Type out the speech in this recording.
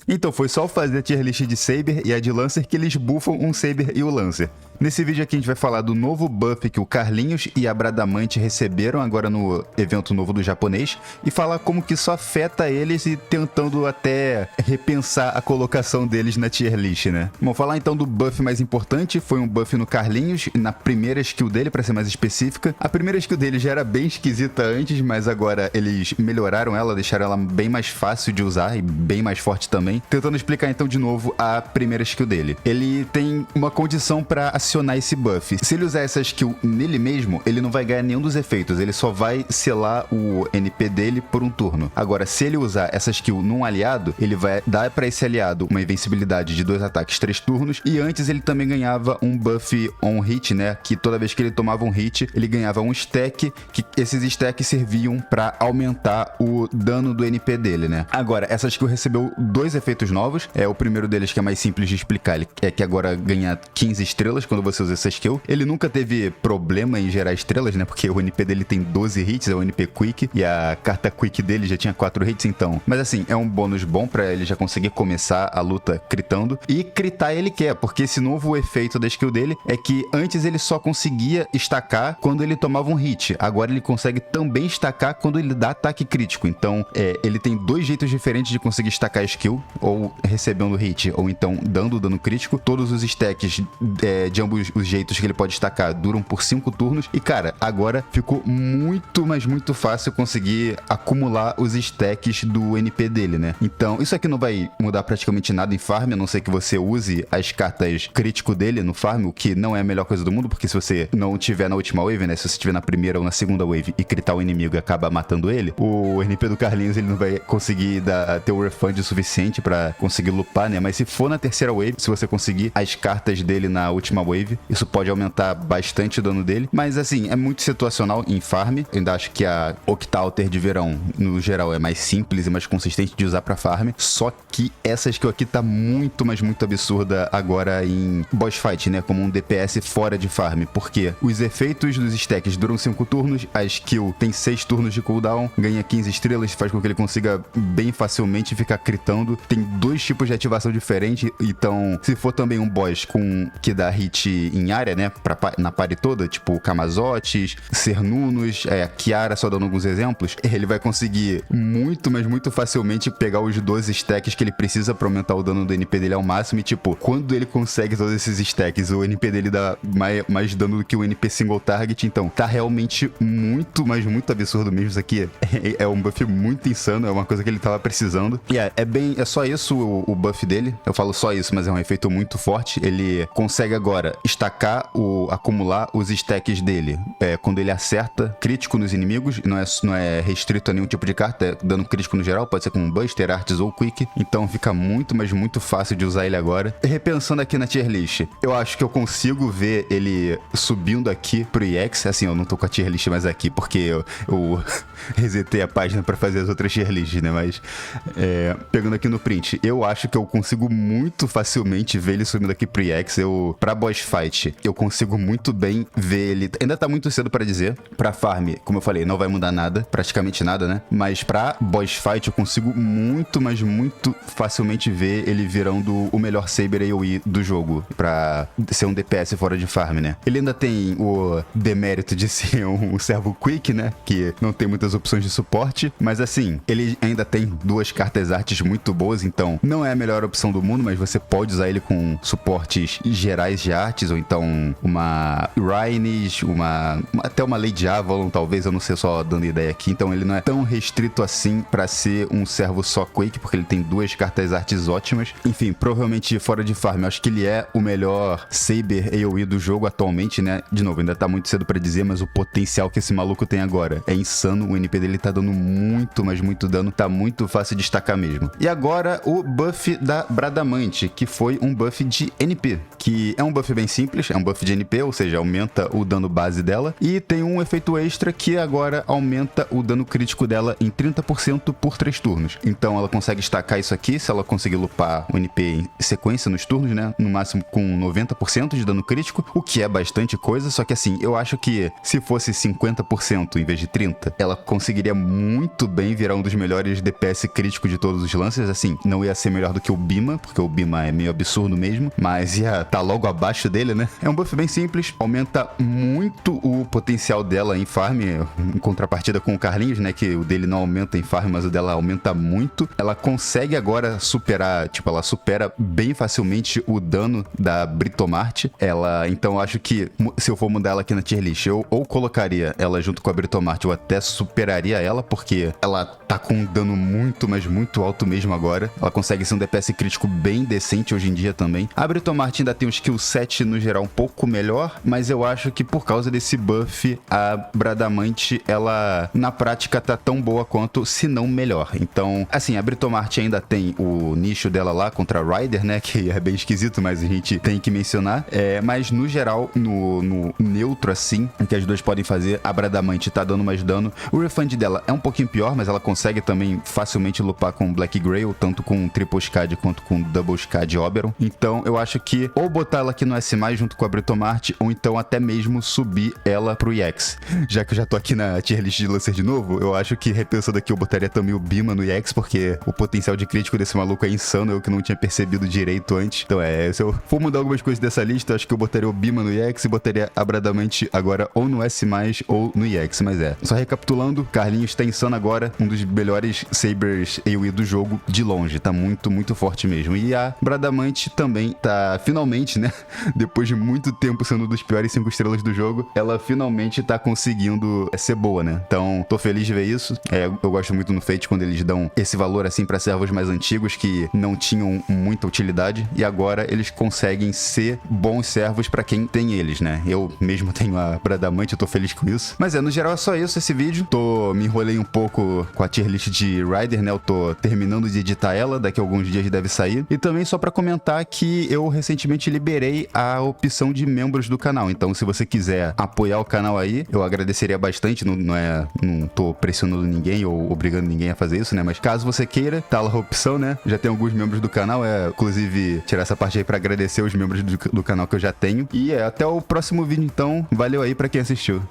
Então foi só fazer a tier list de Saber e a de Lancer que eles buffam um Saber e o Lancer. Nesse vídeo aqui a gente vai falar do novo buff que o Carlinhos e a Bradamante receberam agora no evento novo do japonês e falar como que isso afeta eles e tentando até repensar a colocação deles na tier list, né? Bom, falar então do buff mais importante, foi um buff no Carlinhos, na primeira skill dele, pra ser mais específica. A primeira skill dele já era bem esquisita antes, mas agora eles melhoraram ela, deixaram ela bem mais fácil de usar e bem mais forte também. Tentando explicar então de novo a primeira skill dele. Ele tem uma condição pra acionar esse buff. Se ele usar essa skill nele mesmo, ele não vai ganhar nenhum dos efeitos, ele só vai selar o NP dele por um turno. Agora, se ele usar essa skill num aliado, ele vai dar pra esse aliado uma invencibilidade de 2 ataques 3 turnos, e antes ele também ganhava um buff on hit, né, que toda vez que ele tomava um hit, ele ganhava um stack, que esses stacks serviam pra aumentar o dano do NP dele, né. Agora, essa skill recebeu 2 efeitos novos, o primeiro deles, que é mais simples de explicar, é que agora ganha 15 estrelas quando você usa essa skill. Ele nunca teve problema em gerar estrelas, né, porque o NP dele tem 12 hits, é o NP Quick, e a carta Quick dele já tinha 4 hits, então. Mas assim, é um bônus bom pra ele já conseguir começar a luta critando, e critar ele quer, porque esse novo efeito da skill dele é que antes ele só conseguia estacar quando ele tomava um hit, agora ele consegue também estacar quando ele dá ataque crítico. Então, ele tem 2 jeitos diferentes de conseguir estacar a skill, ou recebendo hit, ou então dando dano crítico. Todos os stacks de ambos os jeitos que ele pode estacar duram por 5 turnos, e cara, agora ficou muito, mas muito fácil conseguir acumular os stacks do NP dele, né? Então, isso aqui não vai mudar praticamente nada em farm, a não ser que você use as cartas crítico dele no farm, o que não é a melhor coisa do mundo, porque se você não tiver na última wave, né, se você tiver na primeira ou na segunda wave e critar o inimigo e acaba matando ele, o NP do Carlinhos ele não vai conseguir ter o refund suficiente pra conseguir lupar, né? Mas se for na terceira wave, se você conseguir as cartas dele na última wave, isso pode aumentar bastante o dano dele. Mas assim, é muito situacional em farm. Eu ainda acho que a Octalter de verão, no geral, é mais simples e mais consistente de usar pra farm. Só que essa skill aqui tá muito, mas muito absurda agora em boss fight, né? Como um DPS fora de farm. Porque os efeitos dos stacks duram 5 turnos, a skill tem 6 turnos de cooldown, ganha 15 estrelas, faz com que ele consiga bem facilmente ficar critando. Tem 2 tipos de ativação diferentes, então se for também um boss que dá hit em área, né, na party toda, tipo Camazotes, Cernunos, Kiara, só dando alguns exemplos, ele vai conseguir muito, mas muito facilmente pegar os 12 stacks que ele precisa pra aumentar o dano do NP dele ao máximo, e tipo, quando ele consegue todos esses stacks, o NP dele dá mais dano do que o NP single target, então tá realmente muito, mas muito absurdo mesmo. Isso aqui é um buff muito insano, é uma coisa que ele tava precisando, e é só isso o buff dele. Eu falo só isso, mas é um efeito muito forte. Ele consegue agora acumular os stacks dele quando ele acerta crítico nos inimigos, não é restrito a nenhum tipo de carta, é dano crítico no geral, pode ser com Buster, Arts ou Quick, então fica muito, mas muito fácil de usar ele agora. Repensando aqui na tier list, eu acho que eu consigo ver ele subindo aqui pro EX, assim, eu não tô com a tier list mais aqui, porque eu resetei a página pra fazer as outras tier lists, né, mas pegando aqui no print, eu acho que eu consigo muito facilmente ver ele subindo aqui pro EX. Pra boss fight, eu consigo muito bem ver ele, ainda tá muito cedo pra dizer, pra farm, como eu falei, não vai mudar nada, praticamente nada, né, mas pra boss fight eu consigo muito, mas muito facilmente ver ele virando o melhor Saber AoE do jogo, pra ser um DPS fora de farm, né. Ele ainda tem o demérito de ser um servo Quick, né, que não tem muitas opções de suporte, mas assim, ele ainda tem 2 cartas artes muito boas, então não é a melhor opção do mundo, mas você pode usar ele com suportes gerais de artes, ou então uma Rhines, até uma Lady Avalon, talvez, eu não sei, só dando ideia aqui. Então ele não é tão restrito assim pra ser um servo só Quake, porque ele tem 2 cartas artes ótimas. Enfim, provavelmente fora de farm, eu acho que ele é o melhor Saber AoE do jogo atualmente, né? De novo, ainda tá muito cedo pra dizer, mas o potencial que esse maluco tem agora é insano. O NP dele tá dando muito, mas muito dano, tá muito fácil de destacar mesmo. E agora o buff da Bradamante, que foi um buff de NP, que é um buff bem simples, é um buff de NP, ou seja, aumenta o dano base dela, e tem um efeito extra que agora aumenta o dano crítico dela em 30% por 3 turnos. Então ela consegue estacar isso aqui, se ela conseguir lupar o NP em sequência nos turnos, né, no máximo com 90% de dano crítico, o que é bastante coisa, só que assim, eu acho que se fosse 50% em vez de 30%, ela conseguiria muito bem virar um dos melhores DPS críticos de todos os lances, assim, também não ia ser melhor do que o Bima, porque o Bima é meio absurdo mesmo, mas ia tá logo abaixo dele, né? É um buff bem simples, aumenta muito o potencial dela em farm, em contrapartida com o Carlinhos, né? Que o dele não aumenta em farm, mas o dela aumenta muito. Ela consegue agora superar, tipo, ela supera bem facilmente o dano da Britomart. Então eu acho que se eu for mudar ela aqui na tier list, eu ou colocaria ela junto com a Britomart, ou até superaria ela, porque ela tá com um dano muito, mas muito alto mesmo agora. Ela consegue ser um DPS crítico bem decente hoje em dia também. A Britomart ainda tem um skill set no geral um pouco melhor, mas eu acho que por causa desse buff, a Bradamante, ela na prática tá tão boa quanto, se não melhor. Então, assim, a Britomart ainda tem o nicho dela lá contra a Ryder, né, que é bem esquisito, mas a gente tem que mencionar. Mas no geral, no neutro assim, o que as duas podem fazer, a Bradamante tá dando mais dano. O refund dela é um pouquinho pior, mas ela consegue também facilmente lupar com Black Grail, tanto com Triple Scad quanto com Double Scad Oberon. Então eu acho que ou botar ela aqui no S+, junto com a Britomart, ou então até mesmo subir ela pro EX. Já que eu já tô aqui na tier list de Lancer de novo, eu acho que repensando aqui eu botaria também o Bima no EX, porque o potencial de crítico desse maluco é insano, eu que não tinha percebido direito antes. Então se eu for mudar algumas coisas dessa lista, eu acho que eu botaria o Bima no EX e botaria a Bradamante agora ou no S+, ou no EX, mas só recapitulando, Carlinhos tá insano agora, um dos melhores Sabers AoE do jogo, de longe, tá muito, muito forte mesmo. E a Bradamante também tá, finalmente, né, depois de muito tempo sendo um dos piores 5 estrelas do jogo, ela finalmente tá conseguindo ser boa, né? Então, tô feliz de ver isso. Eu gosto muito no Fate quando eles dão esse valor, assim, pra servos mais antigos que não tinham muita utilidade, e agora eles conseguem ser bons servos pra quem tem eles, né? Eu mesmo tenho a Bradamante, eu tô feliz com isso. Mas no geral é só isso esse vídeo. Me enrolei um pouco com a tier list de Ryder, né? Eu tô terminando de editar ela, daqui a alguns dias deve sair. E também só pra comentar que eu recentemente liberei a opção de membros do canal. Então, se você quiser apoiar o canal aí, eu agradeceria bastante. Não tô pressionando ninguém ou obrigando ninguém a fazer isso, né? Mas caso você queira, tá lá a opção, né? Já tem alguns membros do canal, inclusive tirar essa parte aí pra agradecer os membros do canal que eu já tenho. E até o próximo vídeo, então. Valeu aí pra quem assistiu.